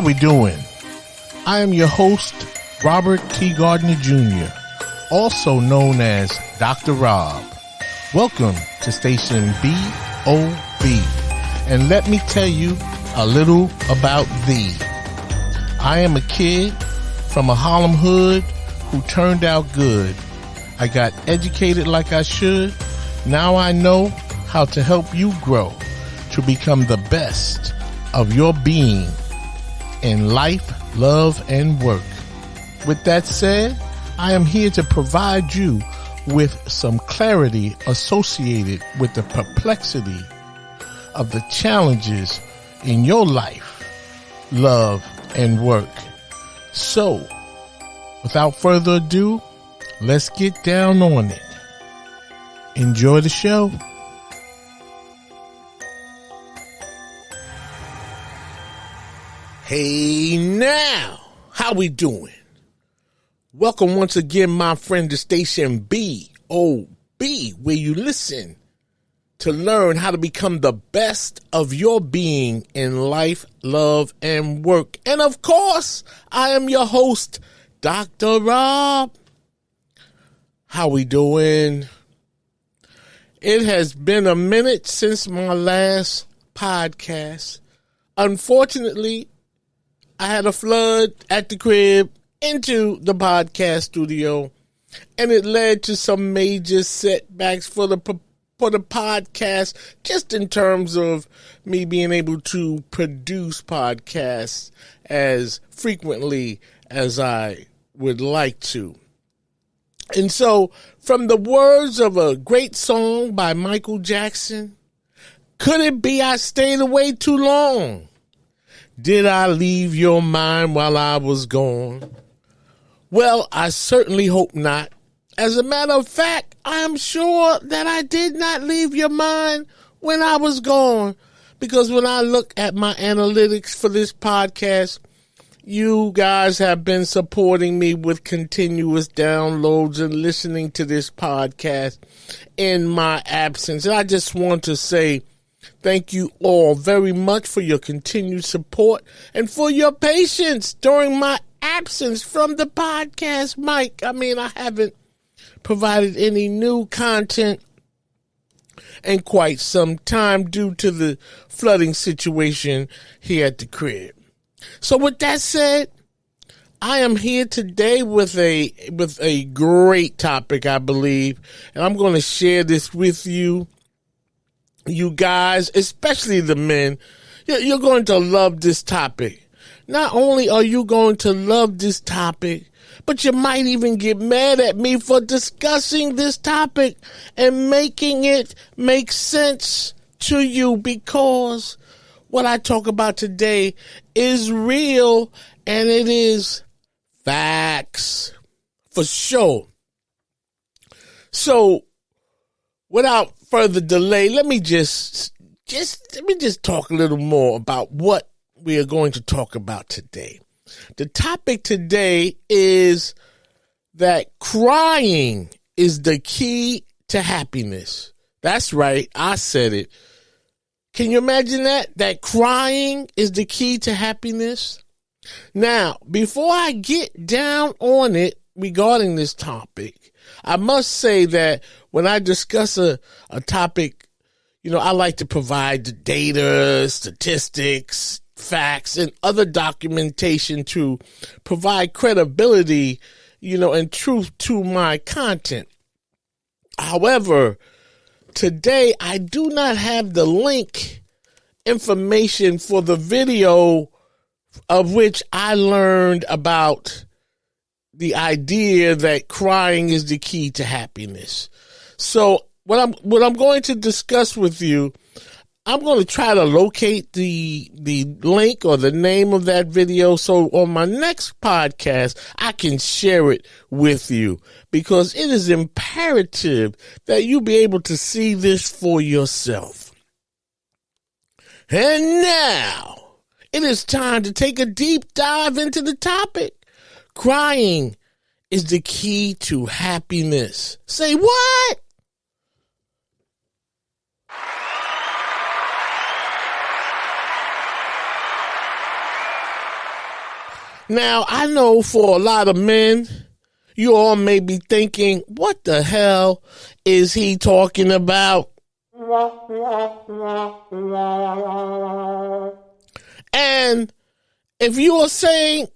How we doing? I am your host, Robert T. Gardner Jr., also known as Dr. Rob. Welcome to Station BOB. And let me tell you a little about thee. I am a kid from a Harlem hood who turned out good. I got educated like I should. Now I know how to help you grow to become the best of your being in life, love, and work. With that said, I am here to provide you with some clarity associated with the perplexity of the challenges in your life, love, and work. So, without further ado, let's get down on it. Enjoy the show. Hey now, how we doing? Welcome once again, my friend, to Station BOB, where you listen to learn how to become the best of your being in life, love, and work. And of course, I am your host, Dr. Rob. How we doing? It has been a minute since my last podcast. Unfortunately, I had a flood at the crib into the podcast studio, and it led to some major setbacks for the podcast, just in terms of me being able to produce podcasts as frequently as I would like to. And so, from the words of a great song by Michael Jackson, could it be I stayed away too long? Did I leave your mind while I was gone? Well, I certainly hope not. As a matter of fact, I am sure that I did not leave your mind when I was gone. Because when I look at my analytics for this podcast, you guys have been supporting me with continuous downloads and listening to this podcast in my absence. And I just want to say thank you all very much for your continued support and for your patience during my absence from the podcast mic. I mean, I haven't provided any new content in quite some time due to the flooding situation here at the crib. So with that said, I am here today with a great topic, I believe, and I'm going to share this with you guys, especially the men. You're going to love this topic. Not only are you going to love this topic, but you might even get mad at me for discussing this topic and making it make sense to you, because what I talk about today is real and it is facts for sure. So, without further delay, let me just talk a little more about what we are going to talk about today. The topic today is that crying is the key to happiness. That's right, I said it. Can you imagine that? That crying is the key to happiness? Now, before I get down on it regarding this topic, I must say that when I discuss a topic, I like to provide the data, statistics, facts, and other documentation to provide credibility, and truth to my content. However, today I do not have the link information for the video of which I learned about the idea that crying is the key to happiness. So what I'm going to discuss with you, I'm going to try to locate the link or the name of that video so on my next podcast I can share it with you, because it is imperative that you be able to see this for yourself. And now it is time to take a deep dive into the topic. Crying is the key to happiness. Say what? Now, I know for a lot of men, you all may be thinking, what the hell is he talking about? And if you are saying,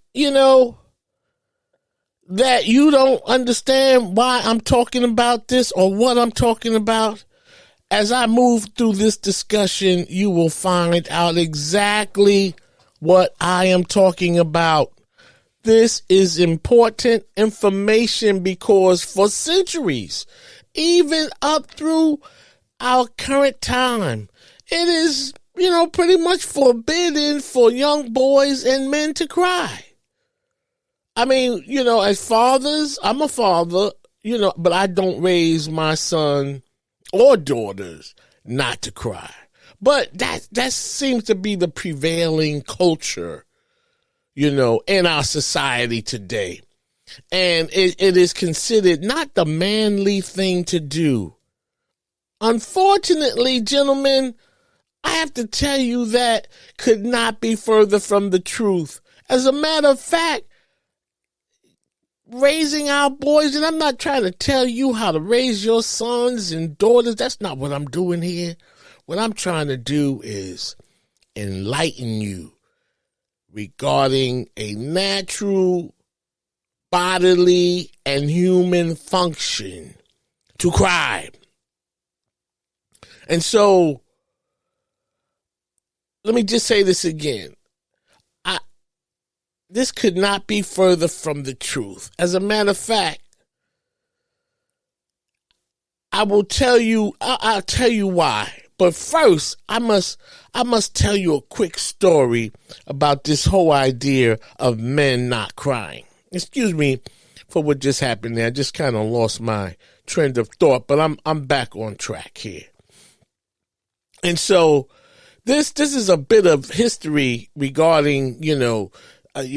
that you don't understand why I'm talking about this or what I'm talking about, as I move through this discussion, you will find out exactly what I am talking about. This is important information because for centuries, even up through our current time, it is, pretty much forbidden for young boys and men to cry. I mean, as fathers, I'm a father, but I don't raise my son or daughters not to cry. But that seems to be the prevailing culture, in our society today. And it is considered not the manly thing to do. Unfortunately, gentlemen, I have to tell you that could not be further from the truth. As a matter of fact, raising our boys, and I'm not trying to tell you how to raise your sons and daughters. That's not what I'm doing here. What I'm trying to do is enlighten you regarding a natural bodily and human function to cry. And so, let me just say this again. This could not be further from the truth. As a matter of fact, I'll tell you why. But first, I must tell you a quick story about this whole idea of men not crying. Excuse me for what just happened there. I just kind of lost my trend of thought, but I'm back on track here. And so this is a bit of history regarding,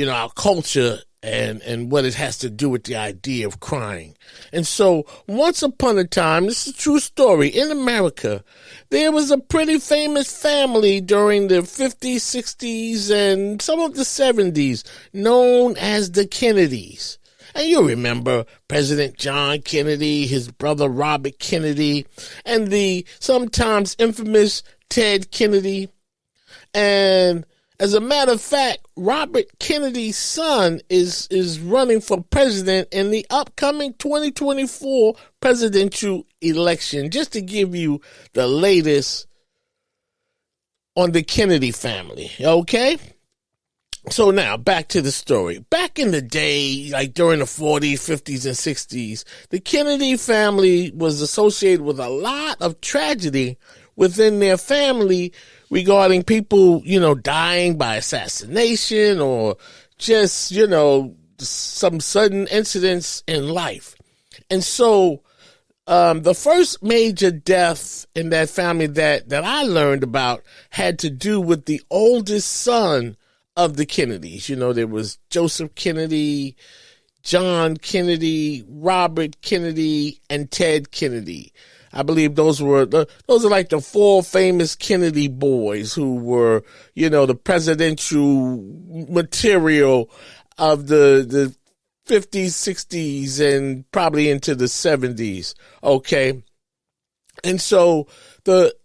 our culture and what it has to do with the idea of crying. And so once upon a time, this is a true story, in America, there was a pretty famous family during the 50s, 60s, and some of the 70s known as the Kennedys. And you remember President John Kennedy, his brother Robert Kennedy, and the sometimes infamous Ted Kennedy. And as a matter of fact, Robert Kennedy's son is running for president in the upcoming 2024 presidential election, just to give you the latest on the Kennedy family, okay? So now, back to the story. Back in the day, like during the 40s, 50s, and 60s, the Kennedy family was associated with a lot of tragedy within their family regarding people, dying by assassination or just, some sudden incidents in life. And so the first major death in that family that I learned about had to do with the oldest son of the Kennedys. There was Joseph Kennedy, John Kennedy, Robert Kennedy, and Ted Kennedy. I believe those are like the four famous Kennedy boys who were, the presidential material of the 50s, 60s, and probably into the 70s. Okay. And so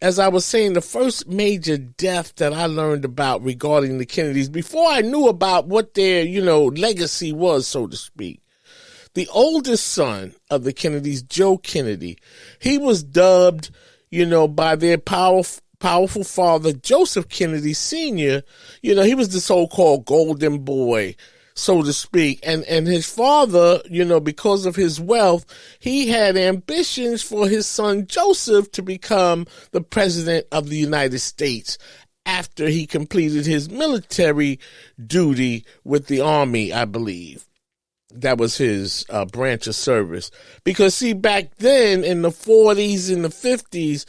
as I was saying, the first major death that I learned about regarding the Kennedys, before I knew about what their, legacy was, so to speak, the oldest son of the Kennedys, Joe Kennedy, he was dubbed, by their powerful father, Joseph Kennedy Sr. He was the so-called golden boy, so to speak. And his father, because of his wealth, he had ambitions for his son Joseph to become the president of the United States after he completed his military duty with the Army, I believe. That was his branch of service. Because see, back then in the 40s and the 50s,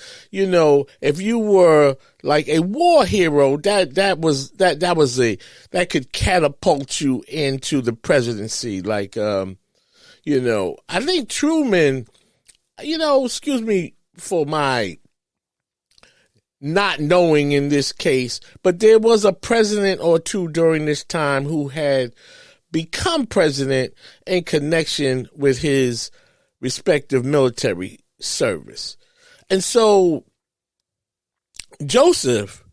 if you were like a war hero, that could catapult you into the presidency. Like, I think Truman, excuse me for my not knowing in this case, but there was a president or two during this time who had become president in connection with his respective military service. And so Joseph,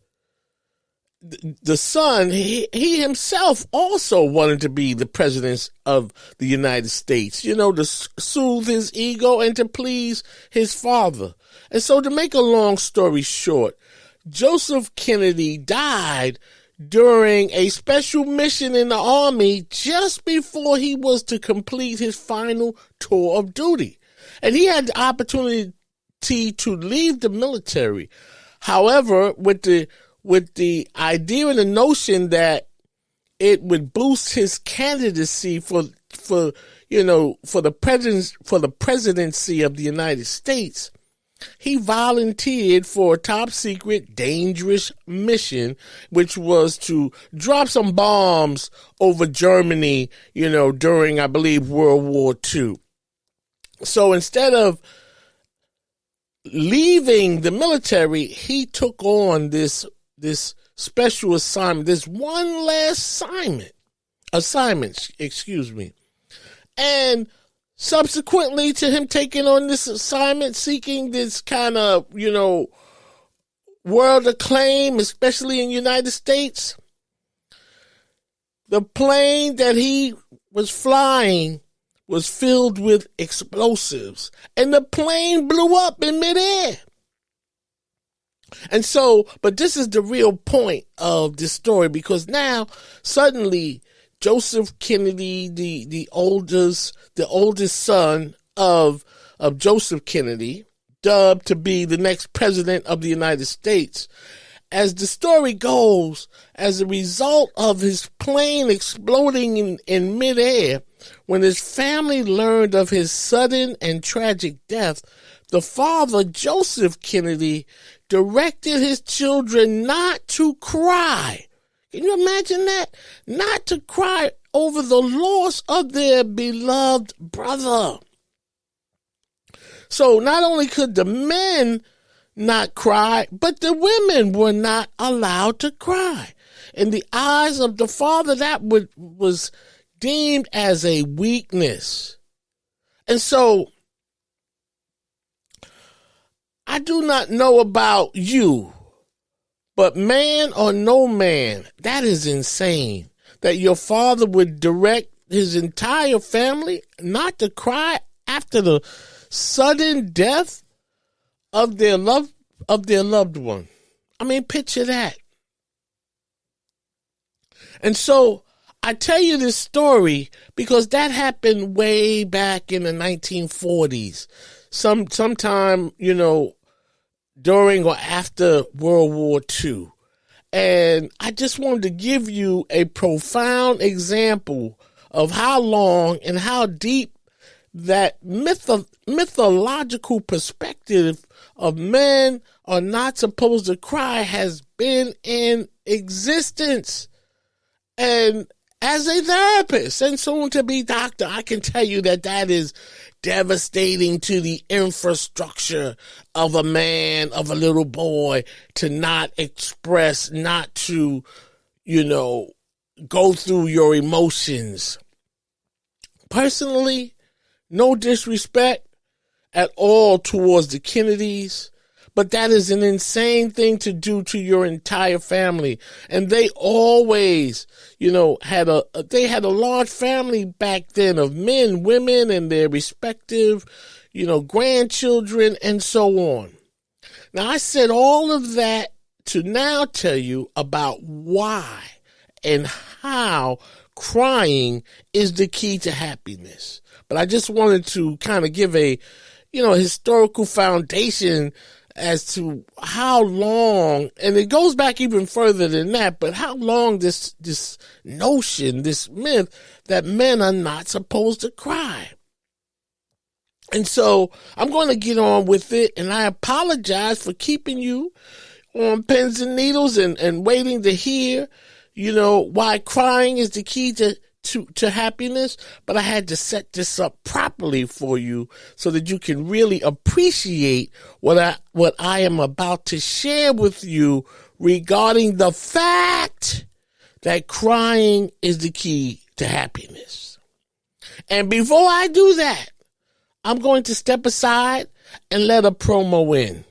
the son, he himself also wanted to be the president of the United States, to soothe his ego and to please his father. And so to make a long story short, Joseph Kennedy died during a special mission in the Army just before he was to complete his final tour of duty. And he had the opportunity to leave the military. However, with the idea and the notion that it would boost his candidacy for the presidency of the United States, he volunteered for a top secret, dangerous mission, which was to drop some bombs over Germany, during, I believe, World War II. So instead of leaving the military, he took on this special assignment, this one last assignment, and subsequently to him taking on this assignment, seeking this kind of, world acclaim, especially in the United States, the plane that he was flying was filled with explosives, and the plane blew up in midair. And so, but this is the real point of this story, because now suddenly Joseph Kennedy, the oldest son of Joseph Kennedy, dubbed to be the next president of the United States, as the story goes, as a result of his plane exploding in midair, when his family learned of his sudden and tragic death, the father, Joseph Kennedy, directed his children not to cry. Can you imagine that? Not to cry over the loss of their beloved brother. So not only could the men not cry, but the women were not allowed to cry. In the eyes of the father, that was deemed as a weakness. And so, I do not know about you, but man or no man, that is insane. That your father would direct his entire family not to cry after the sudden death of their loved one. I mean, picture that. And so I tell you this story because that happened way back in the 1940s. Sometime, during or after World War II. And I just wanted to give you a profound example of how long and how deep that mythological perspective of men are not supposed to cry has been in existence. And as a therapist and soon to be doctor, I can tell you that is devastating to the infrastructure of a man, of a little boy, to not express, not to, go through your emotions. Personally, no disrespect at all towards the Kennedys, but that is an insane thing to do to your entire family. And they always, had a large family back then of men, women, and their respective, grandchildren, and so on. Now, I said all of that to now tell you about why and how crying is the key to happiness. But I just wanted to kind of give a, historical foundation as to how long, and it goes back even further than that, but how long this notion, this myth that men are not supposed to cry. And so I'm going to get on with it, and I apologize for keeping you on pins and needles and waiting to hear, why crying is the key to happiness, but I had to set this up properly for you so that you can really appreciate what I am about to share with you regarding the fact that crying is the key to happiness. And before I do that, I'm going to step aside and let a promo in.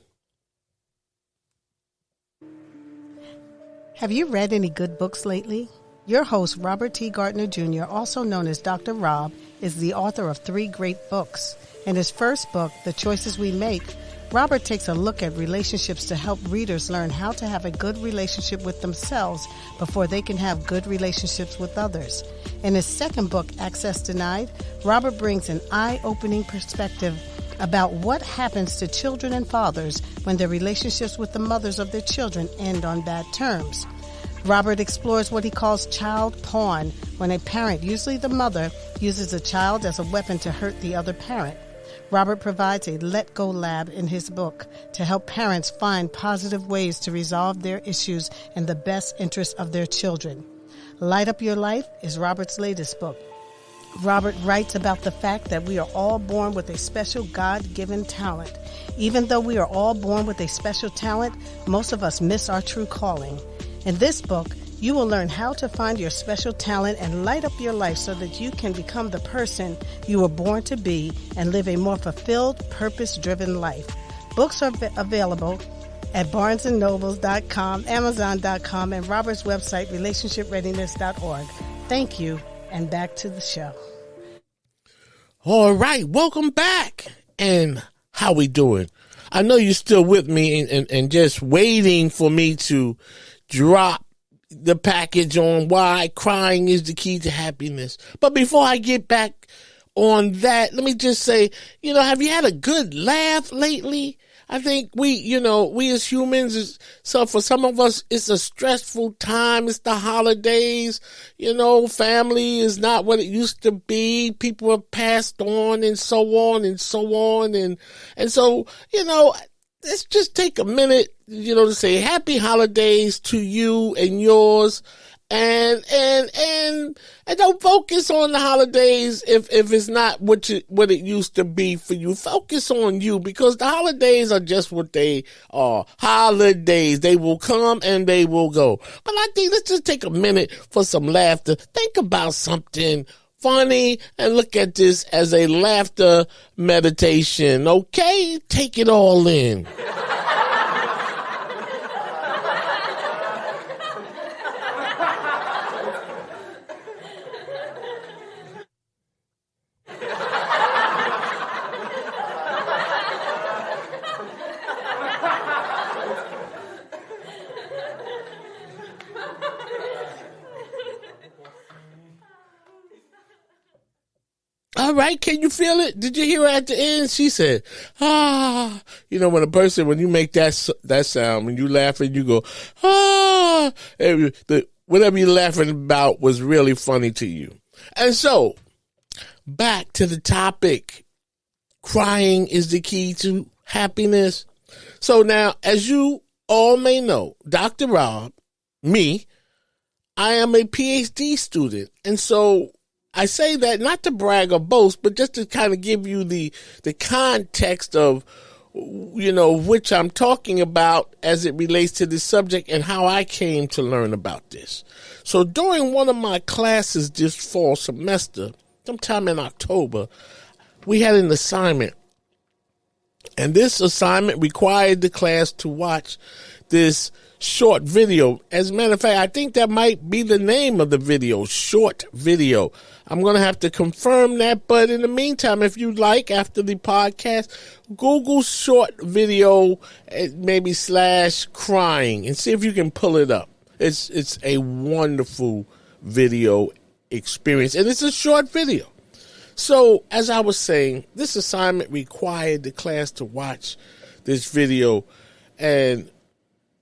Have you read any good books lately? Your host, Robert T. Gardner Jr., also known as Dr. Rob, is the author of 3 great books. In his first book, The Choices We Make, Robert takes a look at relationships to help readers learn how to have a good relationship with themselves before they can have good relationships with others. In his second book, Access Denied, Robert brings an eye-opening perspective about what happens to children and fathers when their relationships with the mothers of their children end on bad terms. Robert explores what he calls child porn, when a parent, usually the mother, uses a child as a weapon to hurt the other parent. Robert provides a Let Go lab in his book to help parents find positive ways to resolve their issues in the best interest of their children. Light Up Your Life is Robert's latest book. Robert writes about the fact that we are all born with a special God-given talent. Even though we are all born with a special talent, most of us miss our true calling. In this book, you will learn how to find your special talent and light up your life so that you can become the person you were born to be and live a more fulfilled, purpose-driven life. Books are available at barnesandnobles.com, amazon.com, and Robert's website, relationshipreadiness.org. Thank you, and back to the show. All right, welcome back. And how we doing? I know you're still with me and just waiting for me to drop the package on why crying is the key to happiness. But before I get back on that, let me just say, have you had a good laugh lately? I think we as humans, so for some of us, it's a stressful time. It's the holidays. Family is not what it used to be. People have passed on and so on and so on. And so, let's just take a minute, to say happy holidays to you and yours. And don't focus on the holidays if it's not what it used to be for you. Focus on you, because the holidays are just what they are. Holidays. They will come and they will go. But I think let's just take a minute for some laughter. Think about something funny and look at this as a laughter meditation. Okay? Take it all in. All right, can you feel it? Did you hear her at the end? She said, when you make that sound, when you laugh and you go, whatever you're laughing about was really funny to you. And so, back to the topic. Crying is the key to happiness. So now, as you all may know, Dr. Rob, me, I am a PhD student. And so, I say that not to brag or boast, but just to kind of give you the context of, which I'm talking about as it relates to this subject and how I came to learn about this. So during one of my classes this fall semester, sometime in October, we had an assignment. And this assignment required the class to watch this short video. As a matter of fact, I think that might be the name of the video, short video. I'm going to have to confirm that. But in the meantime, if you'd like, after the podcast, Google short video, maybe / crying, and see if you can pull it up. It's a wonderful video experience. And it's a short video. So, as I was saying, this assignment required the class to watch this video. And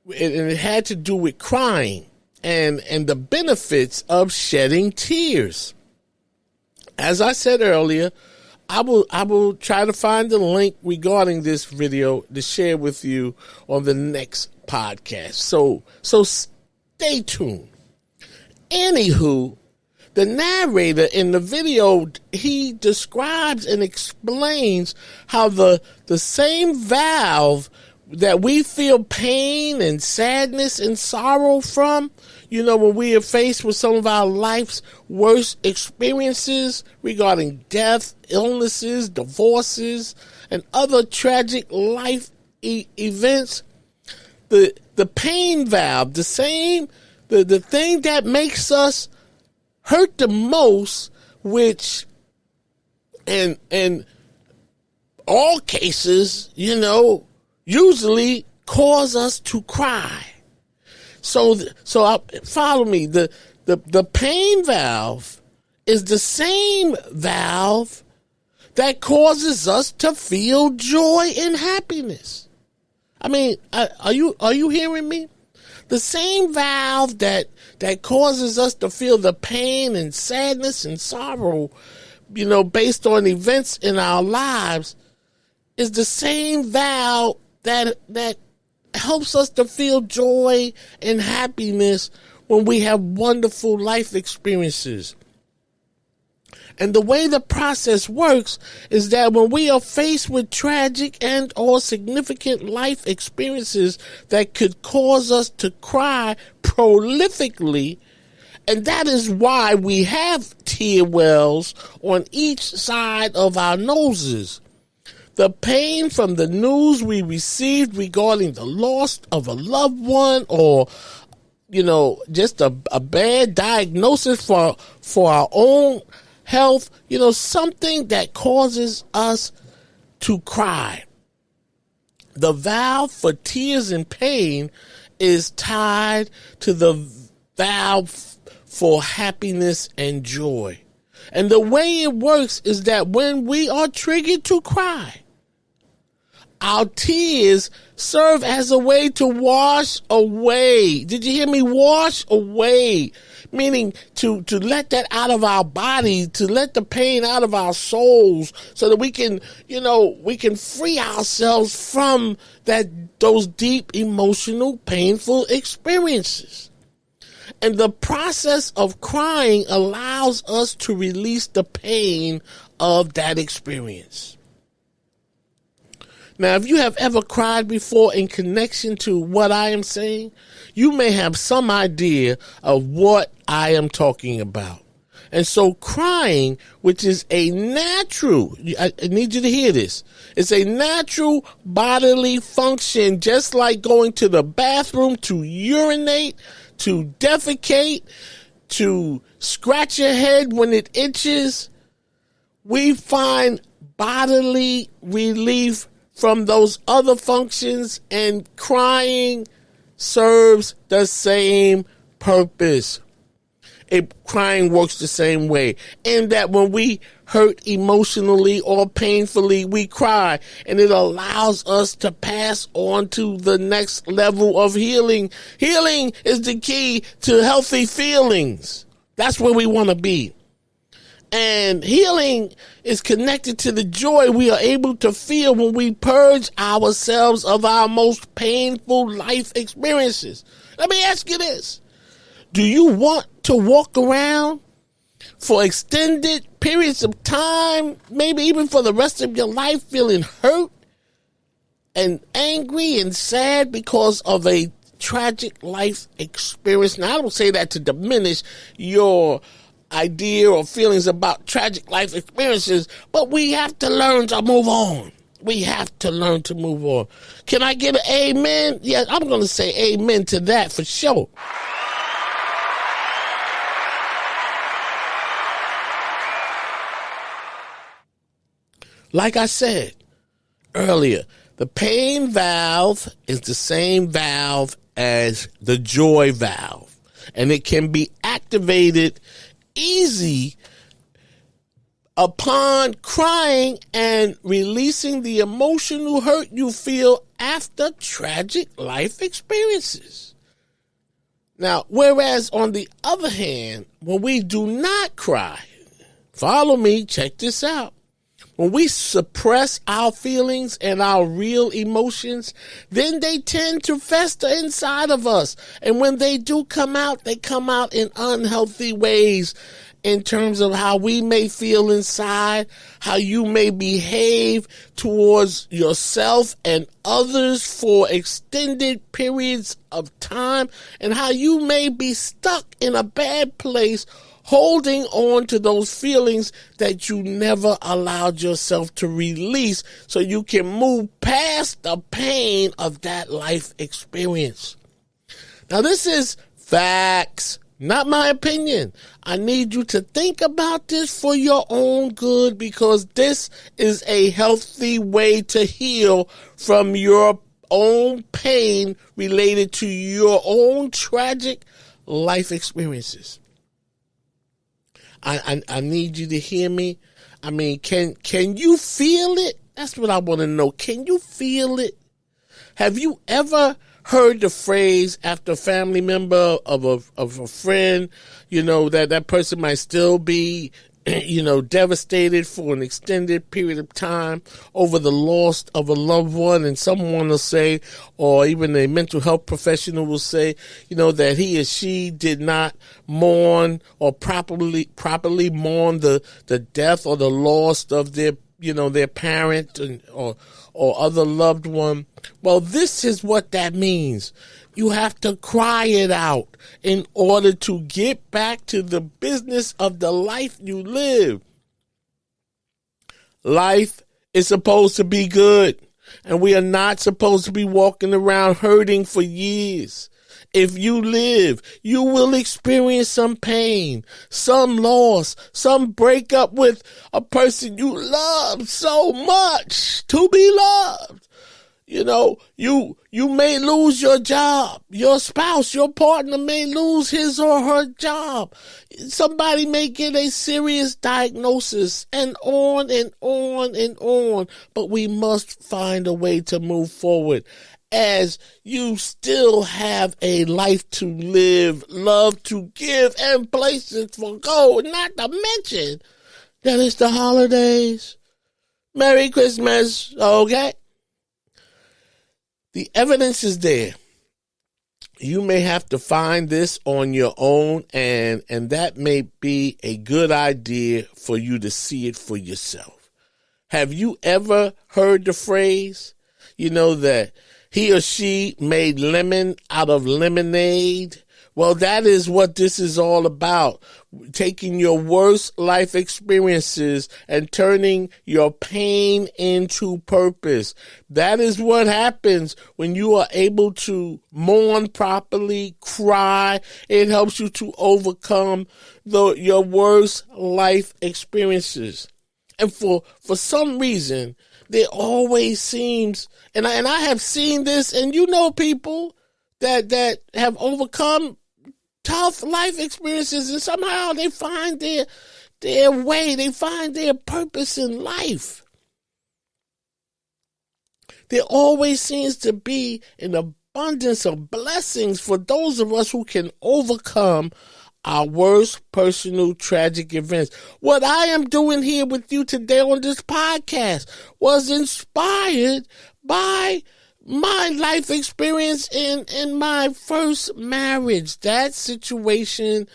it had to do with crying and the benefits of shedding tears. As I said earlier, I will try to find the link regarding this video to share with you on the next podcast. So stay tuned. Anywho, the narrator in the video, he describes and explains how the same valve that we feel pain and sadness and sorrow from when we are faced with some of our life's worst experiences regarding death, illnesses, divorces, and other tragic life events, the pain valve, the thing that makes us hurt the most, which in all cases, usually cause us to cry. So follow me. The pain valve is the same valve that causes us to feel joy and happiness. I mean, are you hearing me? The same valve that causes us to feel the pain and sadness and sorrow, based on events in our lives, is the same valve that helps us to feel joy and happiness when we have wonderful life experiences. And the way the process works is that when we are faced with tragic and or significant life experiences that could cause us to cry prolifically, and that is why we have tear wells on each side of our noses. The pain from the news we received regarding the loss of a loved one, or just a bad diagnosis for our own health, something that causes us to cry. The valve for tears and pain is tied to the valve for happiness and joy. And the way it works is that when we are triggered to cry, our tears serve as a way to wash away. Did you hear me? Wash away. Meaning to let that out of our body, to let the pain out of our souls, so that we can free ourselves from those deep emotional, painful experiences. And the process of crying allows us to release the pain of that experience. Now, if you have ever cried before in connection to what I am saying, you may have some idea of what I am talking about. And so crying, which is a natural, I need you to hear this, it's a natural bodily function, just like going to the bathroom to urinate, to defecate, to scratch your head when it itches. We find bodily relief from those other functions, and crying serves the same purpose. Crying works the same way, in that when we hurt emotionally or painfully, we cry, and it allows us to pass on to the next level of healing. Healing is the key to healthy feelings. That's where we want to be. And healing is connected to the joy we are able to feel when we purge ourselves of our most painful life experiences. Let me ask you this. Do you want to walk around for extended periods of time, maybe even for the rest of your life, feeling hurt and angry and sad because of a tragic life experience? Now, I don't say that to diminish your idea or feelings about tragic life experiences, but we have to learn to move on. We have to learn to move on. Can I get an amen? Yeah, I'm going to say amen to that for sure. Like I said earlier, the pain valve is the same valve as the joy valve, and it can be activated easy upon crying and releasing the emotional hurt you feel after tragic life experiences. Now, whereas on the other hand, when we do not cry, follow me, check this out. When we suppress our feelings and our real emotions, then they tend to fester inside of us. And when they do come out, they come out in unhealthy ways. in terms of how we may feel inside, how you may behave towards yourself and others for extended periods of time, and how you may be stuck in a bad place holding on to those feelings that you never allowed yourself to release so you can move past the pain of that life experience. Now, this is facts, not my opinion. I need you to think about this for your own good, because this is a healthy way to heal from your own pain related to your own tragic life experiences. I need you to hear me. I mean, can you feel it? That's what I want to know. Can you feel it? Have you ever heard the phrase after a family member of a friend, that person might still be, devastated for an extended period of time over the loss of a loved one, and someone will say, or even a mental health professional will say, that he or she did not mourn or properly mourn the death or the loss of their parent or other loved one. Well, this is what that means. You have to cry it out in order to get back to the business of the life you live. Life is supposed to be good, and we are not supposed to be walking around hurting for years. If you live, you will experience some pain, some loss, some breakup with a person you love so much to be loved. You may lose your job. Your spouse, your partner may lose his or her job. Somebody may get a serious diagnosis, and on and on and on. But we must find a way to move forward, as you still have a life to live, love to give, and places for go. Not to mention that it's the holidays. Merry Christmas, okay? The evidence is there. You may have to find this on your own, and that may be a good idea for you to see it for yourself. Have you ever heard the phrase, that he or she made lemon out of lemonade? Well, that is what this is all about. Taking your worst life experiences and turning your pain into purpose. That is what happens when you are able to mourn properly, cry. It helps you to overcome your worst life experiences. And for some reason, there always seems, and I have seen this, and people that have overcome tough life experiences, and somehow they find their way, they find their purpose in life. There always seems to be an abundance of blessings for those of us who can overcome our worst personal tragic events. What I am doing here with you today on this podcast was inspired by my life experience in my first marriage. That situation,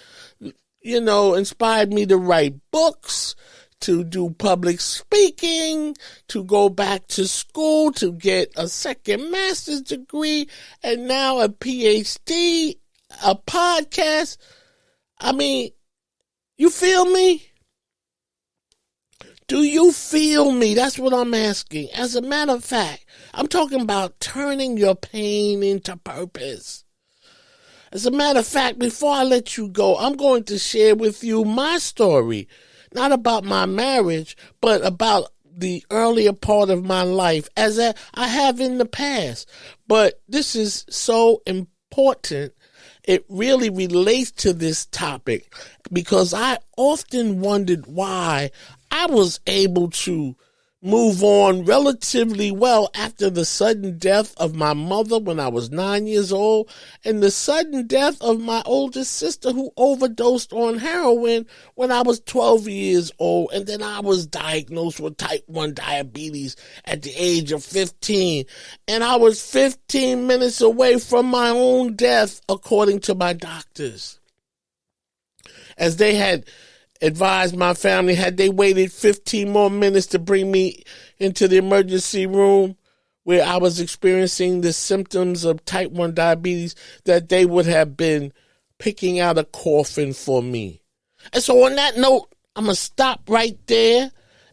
inspired me to write books, to do public speaking, to go back to school, to get a second master's degree, and now a PhD, a podcast. I mean, you feel me? Do you feel me? That's what I'm asking. As a matter of fact, I'm talking about turning your pain into purpose. As a matter of fact, before I let you go, I'm going to share with you my story. Not about my marriage, but about the earlier part of my life, as I have in the past. But this is so important. It really relates to this topic, because I often wondered why I was able to move on relatively well after the sudden death of my mother when I was 9 years old, and the sudden death of my oldest sister, who overdosed on heroin when I was 12 years old. And then I was diagnosed with type 1 diabetes at the age of 15. And I was 15 minutes away from my own death, according to my doctors, as they had advised my family, had they waited 15 more minutes to bring me into the emergency room where I was experiencing the symptoms of type 1 diabetes, that they would have been picking out a coffin for me. And so on that note, I'm going to stop right there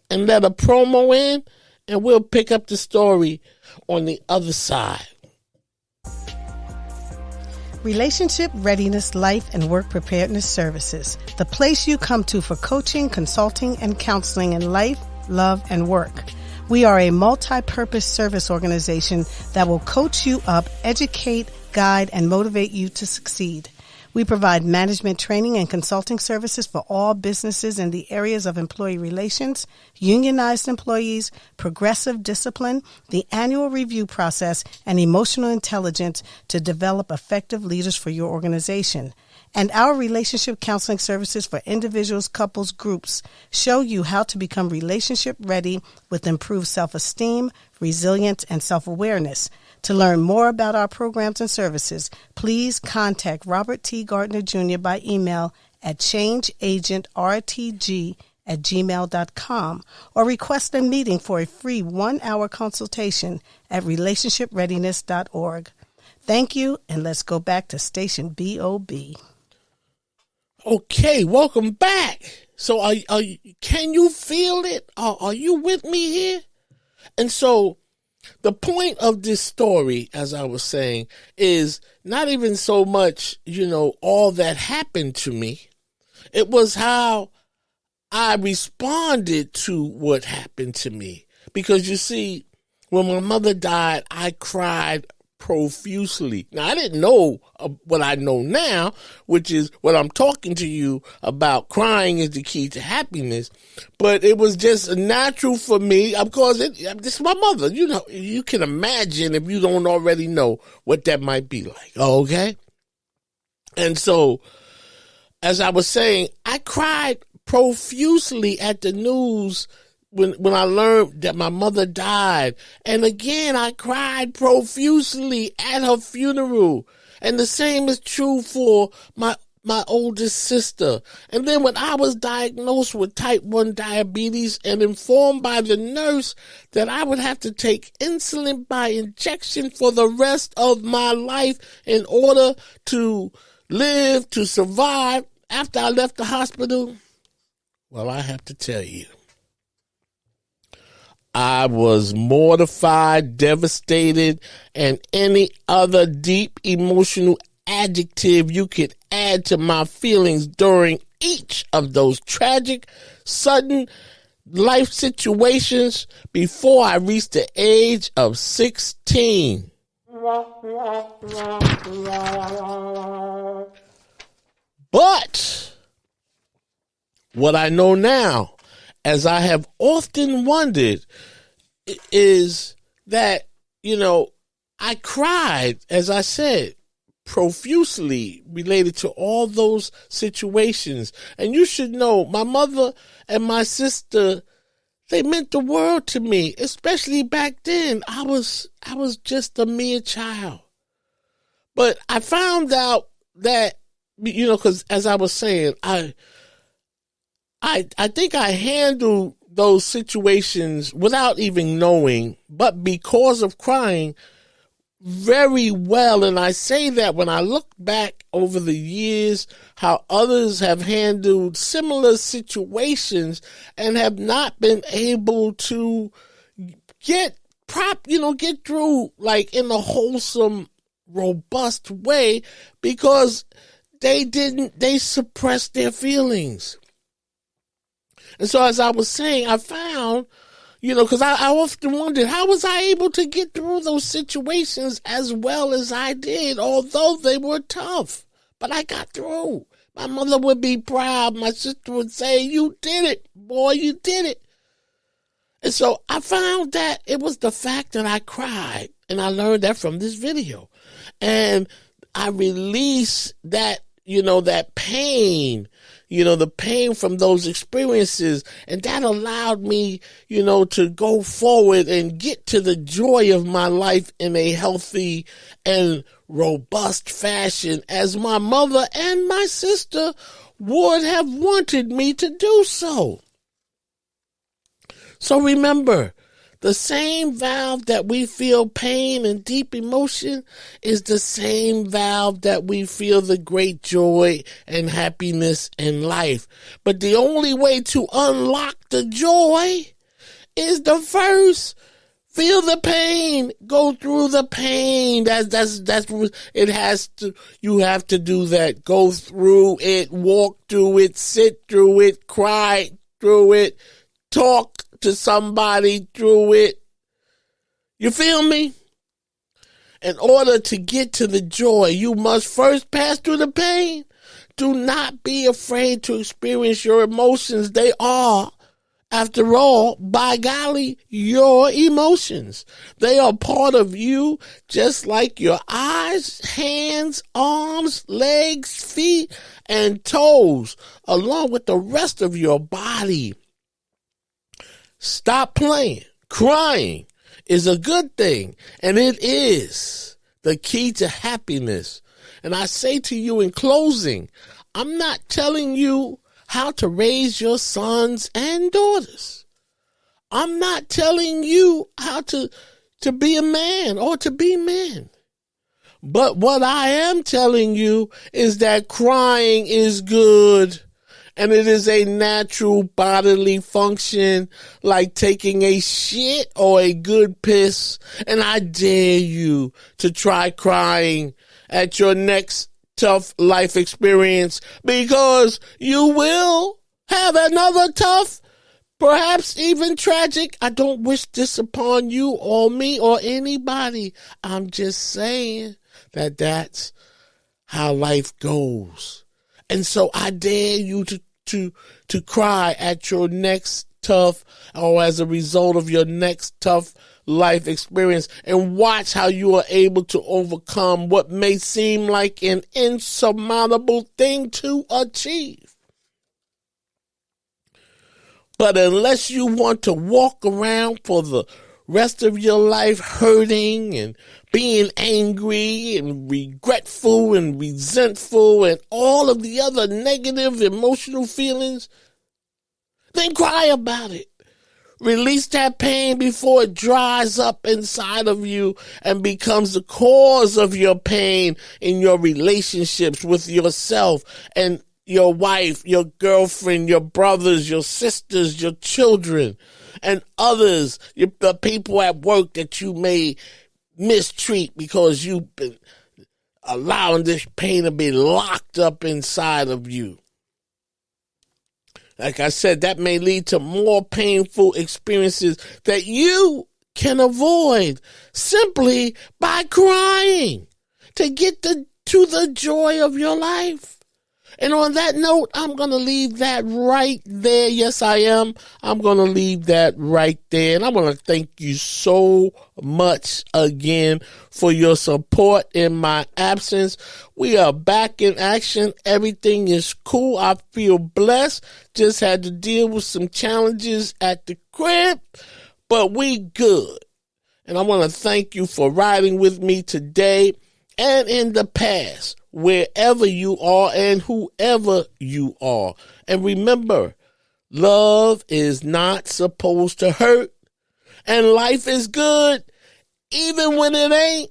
and let a promo in, and we'll pick up the story on the other side. Relationship Readiness Life and Work Preparedness Services, the place you come to for coaching, consulting, and counseling in life, love, and work. We are a multi-purpose service organization that will coach you up, educate, guide, and motivate you to succeed. We provide management training and consulting services for all businesses in the areas of employee relations, unionized employees, progressive discipline, the annual review process, and emotional intelligence to develop effective leaders for your organization. And our relationship counseling services for individuals, couples, groups show you how to become relationship ready with improved self-esteem, resilience, and self-awareness. To learn more about our programs and services, please contact Robert T. Gardner Jr. by email at changeagentrtg@gmail.com or request a meeting for a free 1-hour consultation at relationshipreadiness.org. Thank you, and let's go back to Station BOB. Okay, welcome back. So can you feel it? Are you with me here? And so the point of this story, as I was saying, is not even so much, all that happened to me. It was how I responded to what happened to me. Because you see, when my mother died, I cried profusely. Now, I didn't know what I know now, which is what I'm talking to you about. Crying is the key to happiness. But it was just natural for me because this is my mother. You can imagine, if you don't already know, what that might be like. Okay? And so, as I was saying, I cried profusely at the news when I learned that my mother died. And again, I cried profusely at her funeral. And the same is true for my oldest sister. And then when I was diagnosed with type 1 diabetes and informed by the nurse that I would have to take insulin by injection for the rest of my life in order to live, to survive after I left the hospital, well, I have to tell you, I was mortified, devastated, and any other deep emotional adjective you could add to my feelings during each of those tragic, sudden life situations before I reached the age of 16. But what I know now, as I have often wondered, is that, I cried, as I said, profusely related to all those situations. And you should know, my mother and my sister, they meant the world to me, especially back then. I was just a mere child. But I found out that, because as I was saying, I think I handled those situations without even knowing, but because of crying, very well. And I say that when I look back over the years, how others have handled similar situations and have not been able to get through like in a wholesome, robust way, because they suppressed their feelings. And so, as I was saying, I found, because I often wondered, how was I able to get through those situations as well as I did, although they were tough? But I got through. My mother would be proud. My sister would say, "You did it, boy, you did it." And so I found that it was the fact that I cried, and I learned that from this video. And I released that that pain, the pain from those experiences. And that allowed me, to go forward and get to the joy of my life in a healthy and robust fashion, as my mother and my sister would have wanted me to do so. So remember, the same valve that we feel pain and deep emotion is the same valve that we feel the great joy and happiness in life. But the only way to unlock the joy is to first feel the pain, go through the pain. That's it has to. You have to do that. Go through it, walk through it, sit through it, cry through it, talk to somebody through it. You feel me? In order to get to the joy, you must first pass through the pain. Do not be afraid to experience your emotions. They are, after all, by golly, your emotions. They are part of you, just like your eyes, hands, arms, legs, feet, and toes, along with the rest of your body. Stop playing. Crying is a good thing, and it is the key to happiness. And I say to you in closing, I'm not telling you how to raise your sons and daughters. I'm not telling you how to be a man or to be men. But what I am telling you is that crying is good. And it is a natural bodily function, like taking a shit or a good piss. And I dare you to try crying at your next tough life experience, because you will have another tough, perhaps even tragic. I don't wish this upon you or me or anybody. I'm just saying that that's how life goes. And so I dare you to cry at your next tough, or as a result of your next tough life experience, and watch how you are able to overcome what may seem like an insurmountable thing to achieve. But unless you want to walk around for the rest of your life hurting and being angry and regretful and resentful and all of the other negative emotional feelings, then cry about it. Release that pain before it dries up inside of you and becomes the cause of your pain in your relationships with yourself and your wife, your girlfriend, your brothers, your sisters, your children, and others, the people at work that you may mistreat because you've been allowing this pain to be locked up inside of you. Like I said, that may lead to more painful experiences that you can avoid simply by crying to get to the joy of your life. And on that note, I'm going to leave that right there. Yes, I am. I'm going to leave that right there. And I want to thank you so much again for your support in my absence. We are back in action. Everything is cool. I feel blessed. Just had to deal with some challenges at the crib, but we good. And I want to thank you for riding with me today and in the past, wherever you are and whoever you are. And remember, love is not supposed to hurt, and life is good even when it ain't.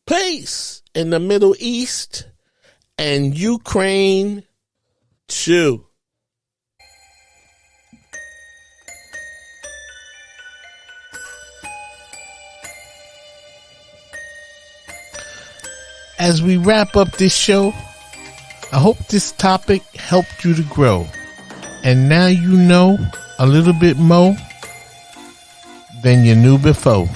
Peace in the Middle East and Ukraine too. As we wrap up this show, I hope this topic helped you to grow. And now you know a little bit more than you knew before.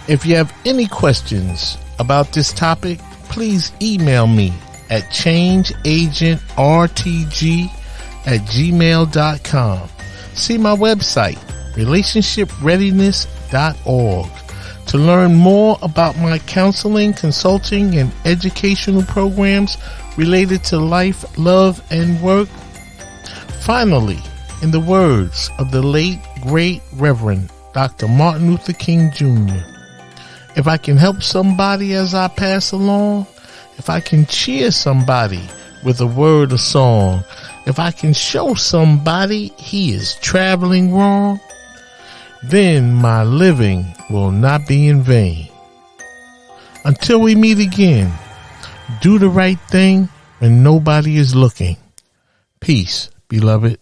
If you have any questions about this topic, please email me at changeagentrtg@gmail.com. See my website, relationshipreadiness.org. To learn more about my counseling, consulting, and educational programs, related to life, love, and work? Finally, in the words of the late, great Reverend Dr. Martin Luther King Jr., if I can help somebody as I pass along, if I can cheer somebody with a word or song, if I can show somebody he is traveling wrong, then my living will not be in vain. Until we meet again, do the right thing when nobody is looking. Peace, beloved.